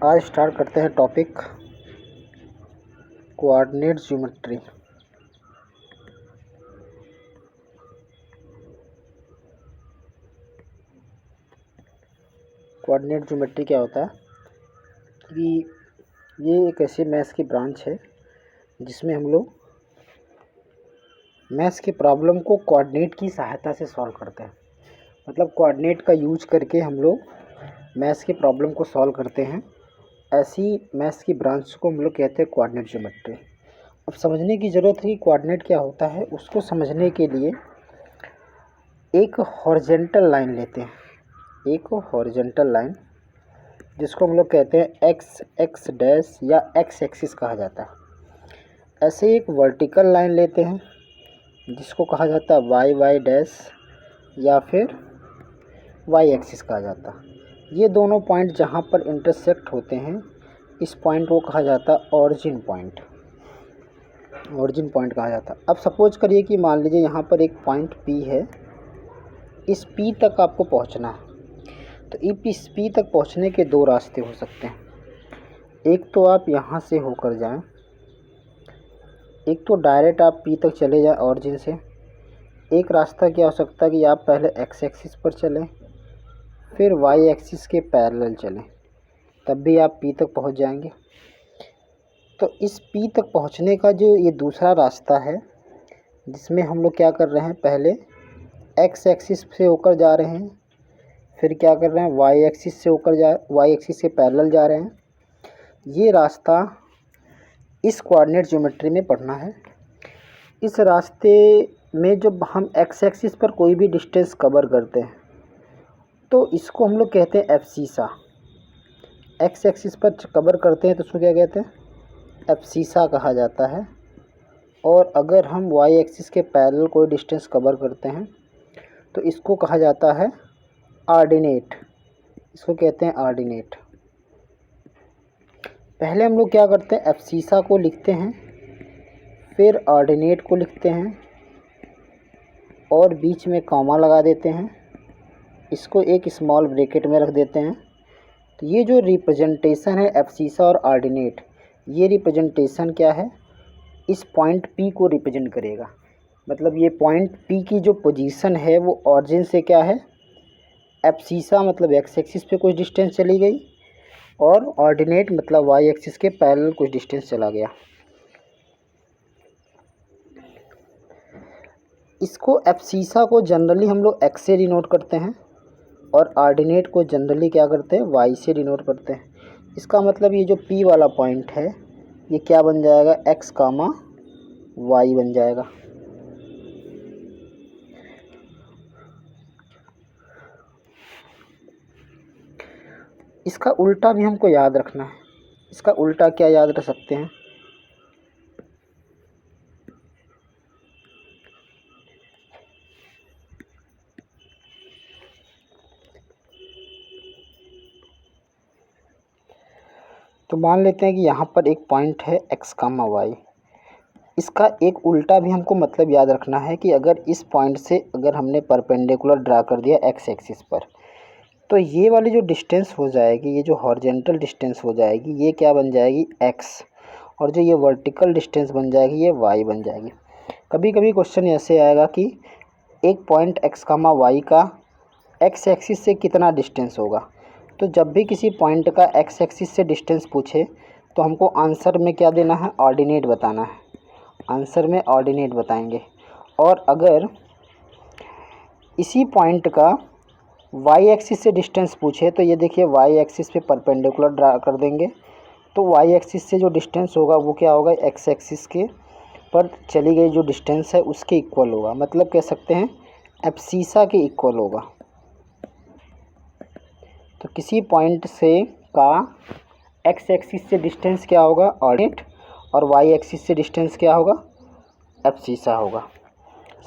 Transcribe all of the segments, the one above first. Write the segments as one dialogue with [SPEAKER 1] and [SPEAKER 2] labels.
[SPEAKER 1] आज स्टार्ट करते हैं topic coordinate geometry. Coordinate geometry क्या होता है कि ये एक ऐसी मैथ्स की ब्रांच है जिसमें हम लोग मैथ्स की प्रॉब्लम को कोऑर्डिनेट की सहायता से सॉल्व करते हैं। मतलब कोऑर्डिनेट का यूज करके हम लोग मैथ्स की प्रॉब्लम को सॉल्व करते हैं। ऐसी मैथ्स की ब्रांच को हम लोग कहते हैं कोऑर्डिनेट ज्योमेट्री। अब समझने की ज़रूरत है कि कोऑर्डिनेट क्या होता है। उसको समझने के लिए एक हॉरिजॉन्टल लाइन लेते हैं, एक हॉरिजॉन्टल लाइन जिसको हम लोग कहते हैं एक्स डैश या एक्स एक्सिस कहा जाता है। ऐसे एक वर्टिकल लाइन लेते हैं जिसको कहा जाता है वाई डैश या फिर वाई एक्सिस कहा जाता है। ये दोनों पॉइंट जहाँ पर इंटरसेक्ट होते हैं इस पॉइंट को कहा जाता है ऑरिजिन पॉइंट, ऑरिजिन पॉइंट कहा जाता है। अब सपोज करिए कि मान लीजिए यहाँ पर एक पॉइंट P है, इस P तक आपको पहुँचना है। तो इस P तक पहुँचने के दो रास्ते हो सकते हैं। एक तो आप यहाँ से होकर जाएं, एक तो डायरेक्ट आप P तक चले जाएं ऑरिजिन से। एक रास्ता क्या हो सकता है कि आप पहले एक्स एक्सिस पर चलें फिर वाई एक्सिस के पैरेलल चलें, तब भी आप P तक पहुँच जाएंगे। तो इस P तक पहुँचने का जो ये दूसरा रास्ता है जिसमें हम लोग क्या कर रहे हैं, पहले एक्स एक्सिस से होकर जा रहे हैं, फिर क्या कर रहे हैं वाई एक्सिस से होकर वाई एक्सिस के पैरेलल जा रहे हैं। ये रास्ता इस कोऑर्डिनेट ज्योमेट्री में पढ़ना है। इस रास्ते में जब हम एक्स एक्सिस पर कोई भी डिस्टेंस कवर करते हैं तो इसको हम लोग कहते हैं एब्सीसा। एक्स एक्सिस पर कवर करते हैं तो उसको क्या कहते हैं, एब्सीसा कहा जाता है। और अगर हम वाई एक्सिस के पैरेलल कोई डिस्टेंस कवर करते हैं तो इसको कहा जाता है ऑर्डिनेट, इसको कहते हैं ऑर्डिनेट। पहले हम लोग क्या करते हैं, एब्सीसा को लिखते हैं, फिर ऑर्डिनेट को लिखते हैं और बीच में कॉमा लगा देते हैं, इसको एक स्मॉल ब्रैकेट में रख देते हैं। तो ये जो रिप्रेजेंटेशन है एब्सीसा और ऑर्डिनेट, ये रिप्रेजेंटेशन क्या है, इस पॉइंट P को रिप्रेजेंट करेगा। मतलब ये पॉइंट P की जो पोजीशन है वो ऑरिजिन से क्या है, एब्सीसा मतलब एक्स एक्सिस पे कुछ डिस्टेंस चली गई और ऑर्डिनेट मतलब वाई एक्सिस के पैरेलल कुछ डिस्टेंस चला गया। इसको एब्सीसा को जनरली हम लोग एक्स से डिनोट करते हैं और ऑर्डिनेट को जनरली क्या करते हैं, वाई से डिनोट करते हैं। इसका मतलब ये जो P वाला पॉइंट है ये क्या बन जाएगा, एक्स कामा वाई बन जाएगा। इसका उल्टा भी हमको याद रखना है। इसका उल्टा क्या याद रख सकते हैं, तो मान लेते हैं कि यहाँ पर एक पॉइंट है एक्स कामा वाई। इसका एक उल्टा भी हमको मतलब याद रखना है कि अगर इस पॉइंट से अगर हमने परपेंडिकुलर ड्रा कर दिया एक्स एक्सिस पर तो ये वाली जो डिस्टेंस हो जाएगी, ये जो हॉरिजॉन्टल डिस्टेंस हो जाएगी, ये क्या बन जाएगी एक्स, और जो ये वर्टिकल डिस्टेंस बन जाएगी ये वाई बन जाएगी। कभी कभी क्वेश्चन ऐसे आएगा कि एक पॉइंट एक्स कामा वाई का एक्स एक्सिस से कितना डिस्टेंस होगा। तो जब भी किसी पॉइंट का एक्स एक्सिस से डिस्टेंस पूछे तो हमको आंसर में क्या देना है, ऑर्डिनेट बताना है। आंसर में ऑर्डिनेट बताएंगे। और अगर इसी पॉइंट का वाई एक्सिस से डिस्टेंस पूछे तो ये देखिए वाई एक्सिस पे परपेंडिकुलर ड्रा कर देंगे, तो वाई एक्सिस से जो डिस्टेंस होगा वो क्या होगा, एक्स एक्सिस के पर चली गई जो डिस्टेंस है उसके इक्वल होगा। मतलब कह सकते हैं एब्सीसा के इक्वल होगा। तो किसी पॉइंट से का एक्स एक्सिस से डिस्टेंस क्या होगा, ऑर्डिनेट, और वाई एक्सिस से डिस्टेंस क्या होगा, एब्सीसा होगा।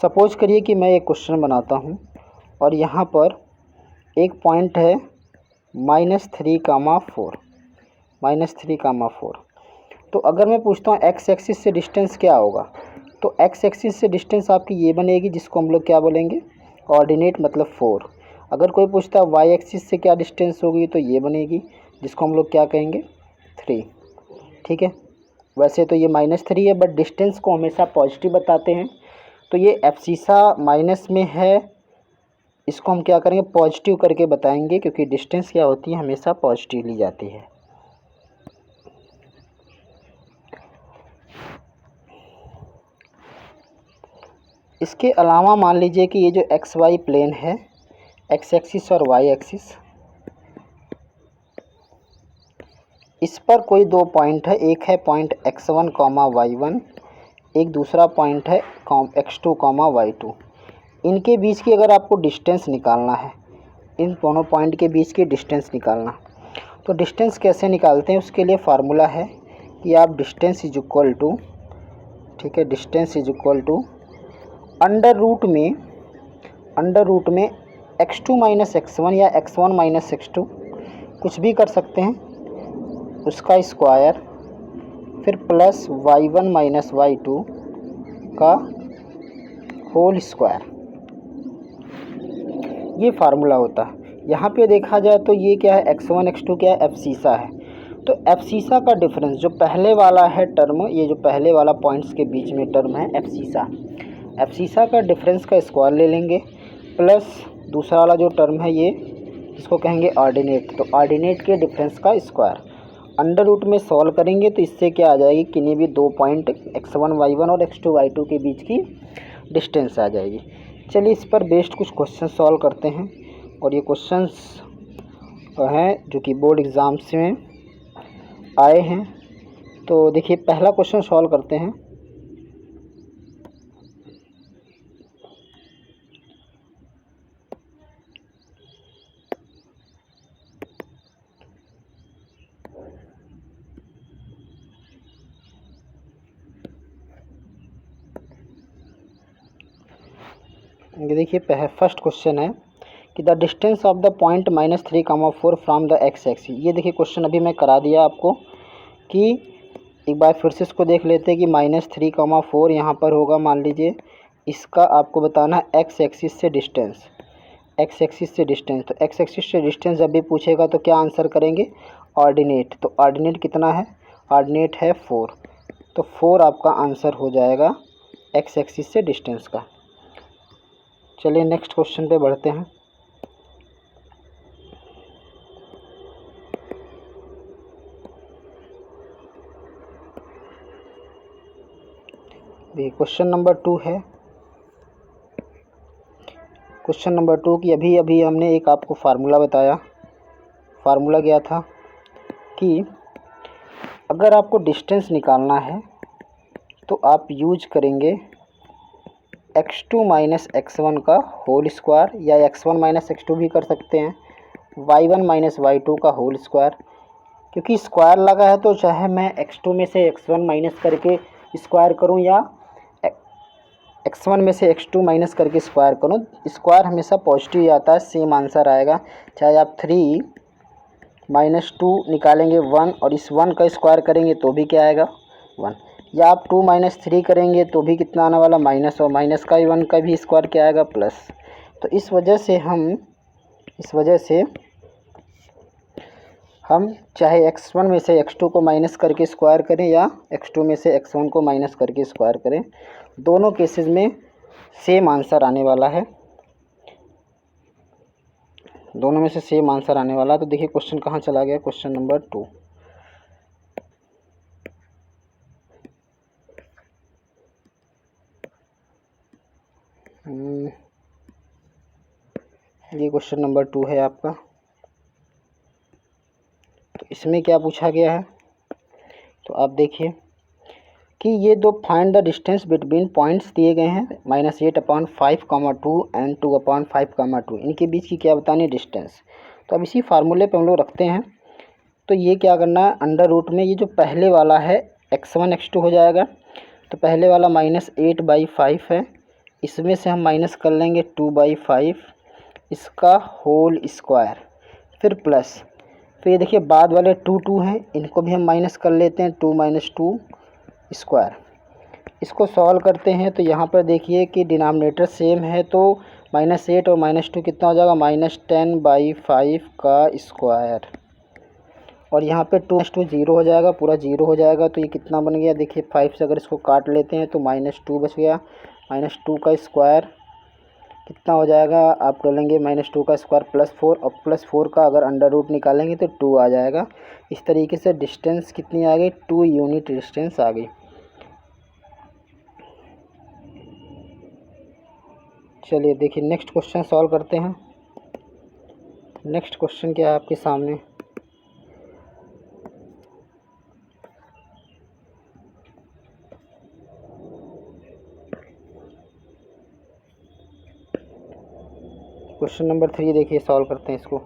[SPEAKER 1] सपोज करिए कि मैं एक क्वेश्चन बनाता हूँ और यहाँ पर एक पॉइंट है -3, -3, तो अगर मैं पूछता हूँ एक्स एक्सिस से डिस्टेंस क्या होगा, तो एक्स एक्सिस से डिस्टेंस आपकी ये बनेगी जिसको हम लोग क्या बोलेंगे, ऑर्डिनेट मतलब 4। अगर कोई पूछता है वाई एक्सिस से क्या डिस्टेंस होगी तो ये बनेगी, जिसको हम लोग क्या कहेंगे 3। ठीक है, वैसे तो ये -3 है बट डिस्टेंस को हमेशा पॉजिटिव बताते हैं, तो ये एब्सिसा माइनस में है, इसको हम क्या करेंगे पॉजिटिव करके बताएंगे, क्योंकि डिस्टेंस क्या होती है हमेशा पॉजिटिव ली जाती है। इसके अलावा मान लीजिए कि ये जो एक्स वाई प्लेन है, एक्स एक्सिस और वाई एक्सिस, इस पर कोई दो पॉइंट है, एक है पॉइंट x1 y1, एक दूसरा पॉइंट है x2 y2। इनके बीच की अगर आपको डिस्टेंस निकालना है, इन दोनों पॉइंट के बीच की डिस्टेंस निकालना, तो डिस्टेंस कैसे निकालते हैं उसके लिए फार्मूला है कि आप डिस्टेंस इज इक्वल टू, ठीक है, distance is equal to under root में x2 माइनस x1 या x1 माइनस x2 कुछ भी कर सकते हैं, उसका स्क्वायर, फिर प्लस y1 माइनस y2 का होल स्क्वायर, ये फार्मूला होता है। यहाँ पे देखा जाए तो ये क्या है x1 x2 क्या है एब्सिसा है, तो एब्सिसा का डिफरेंस जो पहले वाला है टर्म, ये जो पहले वाला पॉइंट्स के बीच में टर्म है एब्सिसा का डिफरेंस का स्क्वायर ले लेंगे, प्लस दूसरा वाला जो टर्म है ये इसको कहेंगे ऑर्डिनेट, तो ऑर्डिनेट के डिफरेंस का स्क्वायर अंडर रूट में सॉल्व करेंगे, तो इससे क्या आ जाएगी किन्हीं भी दो पॉइंट x1 y1 और x2 y2 के बीच की डिस्टेंस आ जाएगी। चलिए इस पर बेस्ड कुछ क्वेश्चन सॉल्व करते हैं, और ये क्वेश्चंस हैं जो कि बोर्ड एग्ज़ाम्स में आए हैं। तो देखिए पहला क्वेश्चन सॉल्व करते हैं। ये देखिए फर्स्ट क्वेश्चन है कि the distance of the point -3,4 from the x axis. ये देखिए क्वेश्चन अभी मैं करा दिया आपको, कि एक बार फिर से इसको देख लेते हैं कि -3,4 यहाँ पर होगा, मान लीजिए इसका आपको बताना है एक्स एक्सिस से डिस्टेंस, एक्स एक्सिस से डिस्टेंस। तो एक्स एक्सिस से डिस्टेंस जब भी पूछेगा तो क्या आंसर करेंगे ऑर्डिनेट, तो ऑर्डिनेट कितना है, ऑर्डिनेट है 4, तो 4 आपका आंसर हो जाएगा एक्स एक्सिस से डिस्टेंस का। चलिए नेक्स्ट क्वेश्चन पे बढ़ते हैं। क्वेश्चन नंबर 2 है, क्वेश्चन नंबर 2 की अभी हमने एक आपको फार्मूला बताया, फार्मूला क्या था कि अगर आपको डिस्टेंस निकालना है तो आप यूज करेंगे x2 माइनस x1 का होल स्क्वायर, या x1 माइनस x2 भी कर सकते हैं, y1 माइनस y2 का होल स्क्वायर, क्योंकि स्क्वायर लगा है तो चाहे मैं x2 में से x1 माइनस करके स्क्वायर करूं या x1 में से x2 माइनस करके स्क्वायर करूं, स्क्वायर हमेशा पॉजिटिव ही आता है, सेम आंसर आएगा। चाहे आप 3 माइनस 2 निकालेंगे 1 और इस 1 का स्क्वायर करेंगे तो भी क्या आएगा 1, या आप 2 माइनस 3 करेंगे तो भी कितना आने वाला माइनस, और माइनस का 1 का भी स्क्वायर क्या आएगा प्लस। तो इस वजह से हम चाहे x1 में से x2 को माइनस करके स्क्वायर करें या x2 में से x1 को माइनस करके स्क्वायर करें, दोनों केसेस में सेम आंसर आने वाला है, दोनों में से सेम आंसर आने वाला है। तो देखिए क्वेश्चन कहाँ चला गया, क्वेश्चन नंबर 2। ये क्वेश्चन नंबर 2 है आपका। तो इसमें क्या पूछा गया है, तो आप देखिए कि ये दो find the distance between points दिए गए हैं -8/5,2 एंड 2/5,2, इनके बीच की क्या बतानी डिस्टेंस। तो अब इसी फार्मूले पे हम लोग रखते हैं, तो ये क्या करना है अंडर रूट में ये जो पहले वाला है x1 x2 हो जाएगा, तो पहले वाला -8/5 है, इसमें से हम माइनस कर लेंगे 2/5 इसका होल स्क्वायर, फिर प्लस, फिर ये देखिए बाद वाले 2 हैं, इनको भी हम माइनस कर लेते हैं 2 - 2 स्क्वायर। इसको सॉल्व करते हैं तो यहाँ पर देखिए कि डिनोमिनेटर सेम है, तो -8 और -2 कितना हो जाएगा -10/5 का स्क्वायर, और यहाँ पे 2 जीरो हो जाएगा, पूरा जीरो हो जाएगा। तो ये कितना बन गया देखिए, 5 से अगर इसको काट लेते हैं तो -2 बच गया। -2 का स्क्वायर कितना हो जाएगा, आप कर लेंगे -2 का स्क्वायर +4, और +4 का अगर अंडर रूट निकालेंगे तो 2 आ जाएगा। इस तरीके से डिस्टेंस कितनी आ गई, 2 यूनिट डिस्टेंस आ गई। चलिए देखिए नेक्स्ट क्वेश्चन सॉल्व करते हैं। नेक्स्ट क्वेश्चन क्या है आपके सामने, क्वेश्चन नंबर 3 देखिए, सॉल्व करते हैं इसको।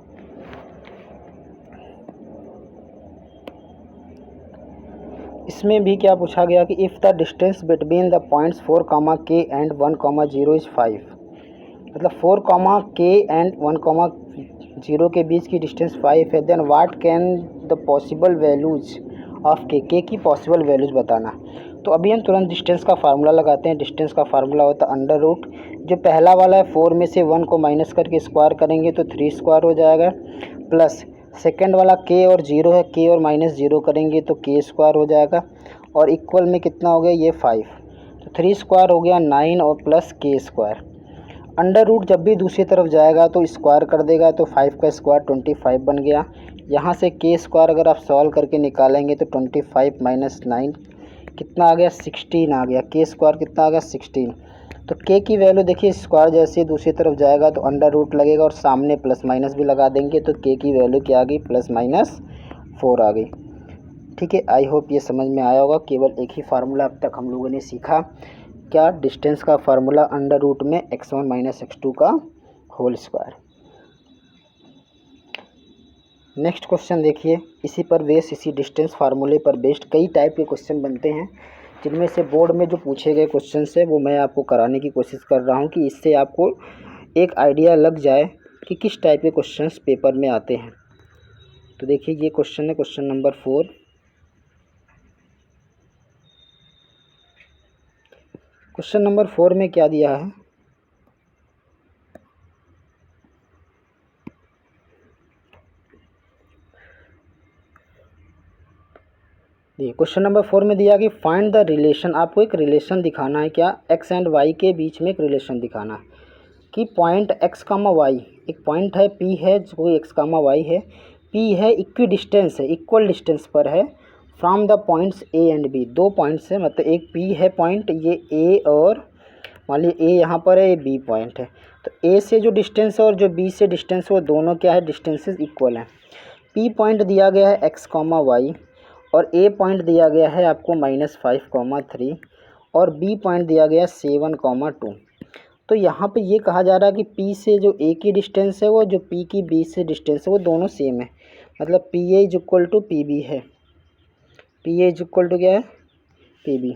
[SPEAKER 1] इसमें भी क्या पूछा गया कि if the distance between the points 4, k and 1, 0 is 5, मतलब 4, k एंड 1, 0 के बीच की डिस्टेंस 5 है, then what can the possible values of k की पॉसिबल वैल्यूज बताना। तो अभी हम तुरंत डिस्टेंस का फार्मूला लगाते हैं। डिस्टेंस का फार्मूला होता है अंडर रूट, जो पहला वाला है 4 में से 1 को माइनस करके स्क्वायर करेंगे तो 3 स्क्वायर हो जाएगा, प्लस सेकेंड वाला k और 0 है, k और -0 करेंगे तो k स्क्वायर हो जाएगा, और इक्वल में कितना हो गया ये 5, तो 3 स्क्वायर हो गया 9 और plus k square. Under root जब भी दूसरी तरफ जाएगा तो स्क्वायर कर देगा, तो 5 का स्क्वायर 25 बन गया। यहाँ से k स्क्वायर अगर आप सॉल्व करके निकालेंगे तो 25 - 9 कितना आ गया, 16 आ गया। k स्क्वायर कितना आ गया, 16। तो k की वैल्यू देखिए, स्क्वायर जैसे दूसरी तरफ जाएगा तो अंडर रूट लगेगा और सामने प्लस माइनस भी लगा देंगे, तो k की वैल्यू क्या आ गई, +4 आ गई। ठीक है, आई होप ये समझ में आया होगा। केवल एक ही फार्मूला अब तक हम लोगों ने सीखा, क्या, डिस्टेंस का फार्मूला अंडर रूट में x1 - x2 का होल स्क्वायर। नेक्स्ट क्वेश्चन देखिए, इसी पर बेस्ड, इसी डिस्टेंस फार्मूले पर बेस्ड कई टाइप के क्वेश्चन बनते हैं, जिनमें से बोर्ड में जो पूछे गए क्वेश्चन है वो मैं आपको कराने की कोशिश कर रहा हूँ कि इससे आपको एक आइडिया लग जाए कि किस टाइप के क्वेश्चंस पेपर में आते हैं। तो देखिए ये क्वेश्चन है, क्वेश्चन नंबर 4। क्वेश्चन नंबर 4 में क्या दिया है, क्वेश्चन नंबर 4 में दिया कि फाइंड द रिलेशन, आपको एक रिलेशन दिखाना है, क्या, x एंड y के बीच में एक रिलेशन दिखाना है कि पॉइंट x, y, एक पॉइंट है P है, जो x, y है, P है, इक्वी डिस्टेंस है, इक्वल डिस्टेंस पर है from the points A and B। दो पॉइंट्स है, मतलब एक P है पॉइंट, ये A, और मान लीजिए A यहाँ पर है, ये B पॉइंट है। तो A से जो डिस्टेंस है और जो B से डिस्टेंस है वो दोनों क्या है, डिस्टेंसेस इक्वल हैं। P पॉइंट दिया गया है x, y, और A पॉइंट दिया गया है आपको -5, 3, और B पॉइंट दिया गया है 7, 2। तो यहाँ पे ये कहा जा रहा है कि P से जो A की डिस्टेंस है वो जो P की B से डिस्टेंस है वो दोनों सेम है, मतलब PA = PB है। PA = क्या है, PB।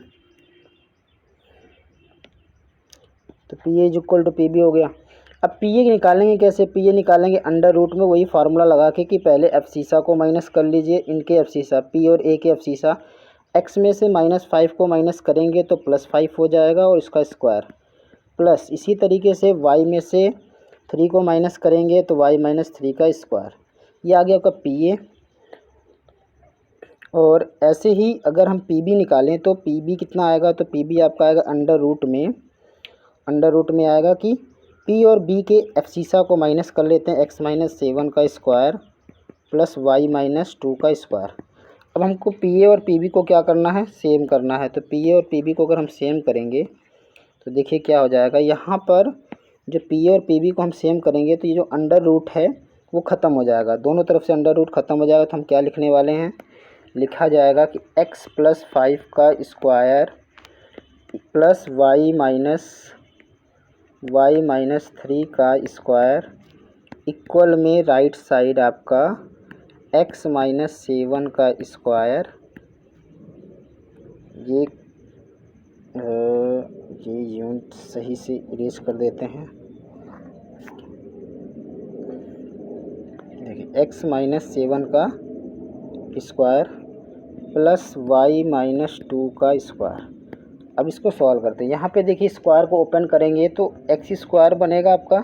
[SPEAKER 1] तो PA = PB हो गया। अब PA निकालेंगे कैसे, PA निकालेंगे अंडर रूट में वही फार्मूला लगा के कि पहले एफसीसा को माइनस कर लीजिए, इनके एफसीसा P और A के एफसीसा, x में से -5 को माइनस करेंगे तो +5 हो जाएगा और इसका स्क्वायर, प्लस इसी तरीके से y में से 3 को माइनस करेंगे तो y - 3 का स्क्वायर। ये आ गया आपका PA। और ऐसे ही अगर हम PB निकालें तो PB कितना आएगा, तो PB आपका आएगा अंडर रूट में आएगा कि P और B के एफसीसा को माइनस कर लेते हैं, x - 7 का स्क्वायर प्लस y - 2 का स्क्वायर। अब हमको PA और PB को क्या करना है, सेम करना है। तो PA और PB को अगर हम सेम करेंगे तो देखिए क्या हो जाएगा, यहाँ पर जो PA और PB को हम सेम करेंगे तो ये जो अंडर रूट है वो ख़त्म हो जाएगा, दोनों तरफ से अंडर रूट ख़त्म हो जाएगा। तो हम क्या लिखने वाले हैं, लिखा जाएगा कि x + 5 का स्क्वायर प्लस y - 3 का स्क्वायर इक्वल में राइट साइड आपका x - 7 का स्क्वायर। ये यूनिट सही से इरेज कर देते हैं। देखिए x - 7 का स्क्वायर प्लस y - 2 का स्क्वायर। अब इसको सॉल्व करते हैं। यहाँ पे देखिए स्क्वायर को ओपन करेंगे तो x स्क्वायर बनेगा आपका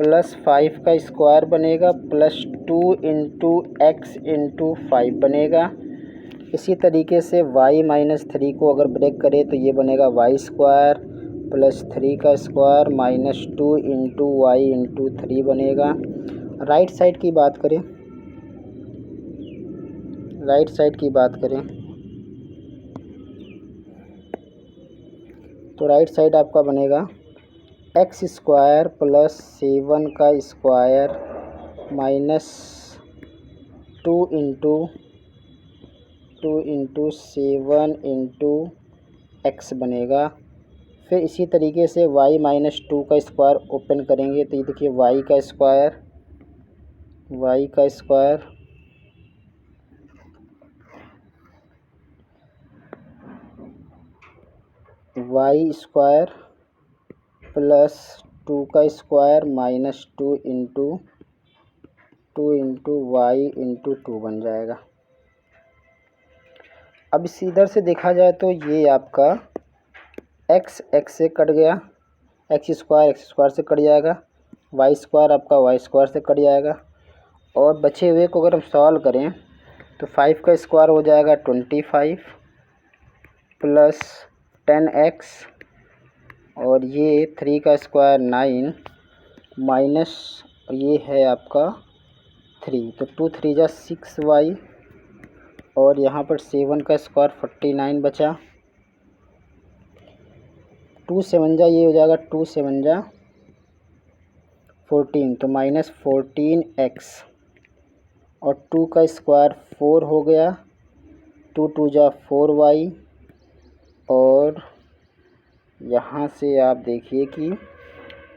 [SPEAKER 1] प्लस 5 का स्क्वायर बनेगा प्लस 2 इंटू एक्स इंटू 5 बनेगा। इसी तरीके से y माइनस 3 को अगर ब्रेक करें तो ये बनेगा वाई स्क्वायर प्लस 3 का square minus 2 into Y into 3 बनेगा। राइट साइड की बात करें, तो राइट साइड आपका बनेगा एक्स स्क्वायर प्लस 7 का square minus 2 into 7 into x बनेगा। फिर इसी तरीके से y माइनस 2 का स्क्वायर ओपन करेंगे तो ये देखिए y का स्क्वायर प्लस 2 का square minus 2 into Y into 2 बन जाएगा। अब इस इधर से देखा जाए तो ये आपका x से कट गया, एक्स स्क्वायर से कट जाएगा, वाई स्क्वायर आपका वाई स्क्वायर से कट जाएगा। और बचे हुए को अगर हम सॉल्व करें तो 5 का स्क्वायर हो जाएगा 25 प्लस 10x और ये 3 का स्क्वायर 9 माइनस ये है आपका 3, तो 2 3 जा 6y और यहाँ पर 7 का स्क्वायर 49 बचा। 2 7 जा ये हो जाएगा 2 7 जा 14 तो माइनस 14x और 2 का स्क्वायर 4 हो गया, 2 2 जा 4y और यहाँ से आप देखिए कि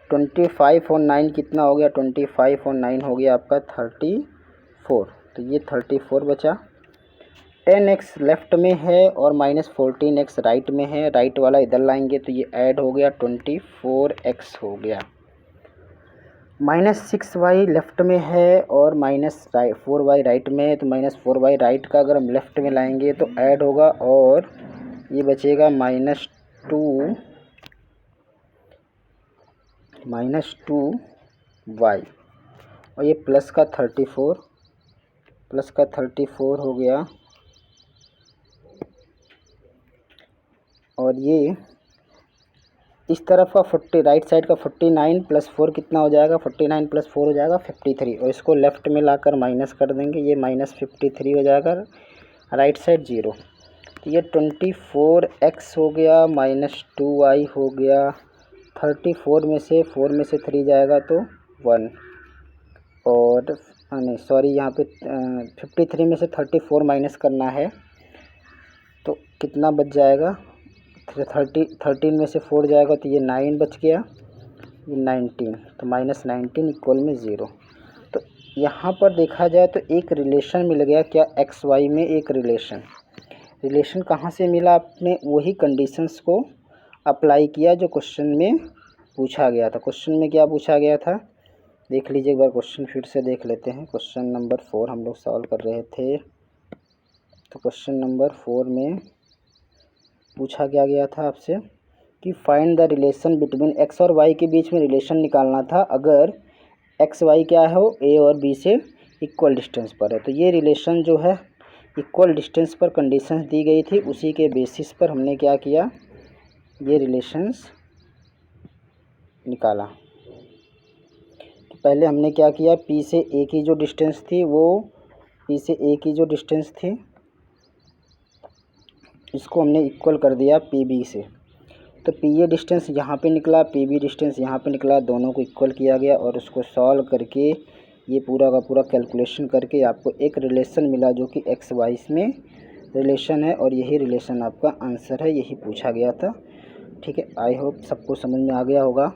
[SPEAKER 1] 25 और 9 कितना हो गया, 25 और 9 हो गया आपका 34, तो ये 34 बचा। 10x लेफ़्ट में है और माइनस 14x राइट में है, राइट वाला इधर लाएंगे तो ये ऐड हो गया 24x हो गया। माइनस 6y लेफ़्ट में है और माइनस 4y राइट में है, तो माइनस 4y राइट का अगर हम लेफ़्ट में लाएंगे तो ऐड होगा और ये बचेगा माइनस 2y और ये प्लस का 34 हो गया और ये इस तरफ का 40 राइट साइड का 49 प्लस 4 कितना हो जाएगा, 49 प्लस 4 हो जाएगा 53 और इसको लेफ़्ट में लाकर माइनस कर देंगे, ये माइनस 53 हो जाएगा, राइट साइड 0। तो ये 24x हो गया माइनस 2y हो गया। 34 में से 4 में से 3 जाएगा तो 1 और नहीं सॉरी यहाँ पे 53 में से 34 माइनस करना है तो कितना बच जाएगा, 13 में से 4 जाएगा तो ये 9 बच गया, ये 19 तो माइनस 19 इक्वल में 0। तो यहाँ पर देखा जाए तो एक रिलेशन मिल गया, क्या एक्स वाई में एक रिलेशन कहाँ से मिला, आपने वही कंडीशंस को अप्लाई किया जो क्वेश्चन में पूछा गया था। क्वेश्चन में क्या पूछा गया था देख लीजिए एक बार, क्वेश्चन फिर से देख लेते हैं। क्वेश्चन नंबर 4 हम लोग सॉल्व कर रहे थे, तो क्वेश्चन नंबर 4 में पूछा क्या गया था आपसे कि find the relation between x और वाई के बीच में रिलेशन निकालना था अगर एक्स वाई क्या हो ए और बी से इक्वल डिस्टेंस पर है। तो ये रिलेशन जो है इक्वल डिस्टेंस पर कंडीशंस दी गई थी, उसी के बेसिस पर हमने क्या किया, ये रिलेशंस निकाला। तो पहले हमने क्या किया, पी से ए की जो डिस्टेंस थी इसको हमने इक्वल कर दिया पी बी से। तो पी ए डिस्टेंस यहाँ पे निकला, पी बी डिस्टेंस यहाँ पे निकला, दोनों को इक्वल किया गया और उसको सॉल्व करके ये पूरा का पूरा कैलकुलेशन करके आपको एक रिलेशन मिला जो कि एक्स वाई में रिलेशन है और यही रिलेशन आपका आंसर है, यही पूछा गया था। ठीक है, आई होप सबको समझ में आ गया होगा।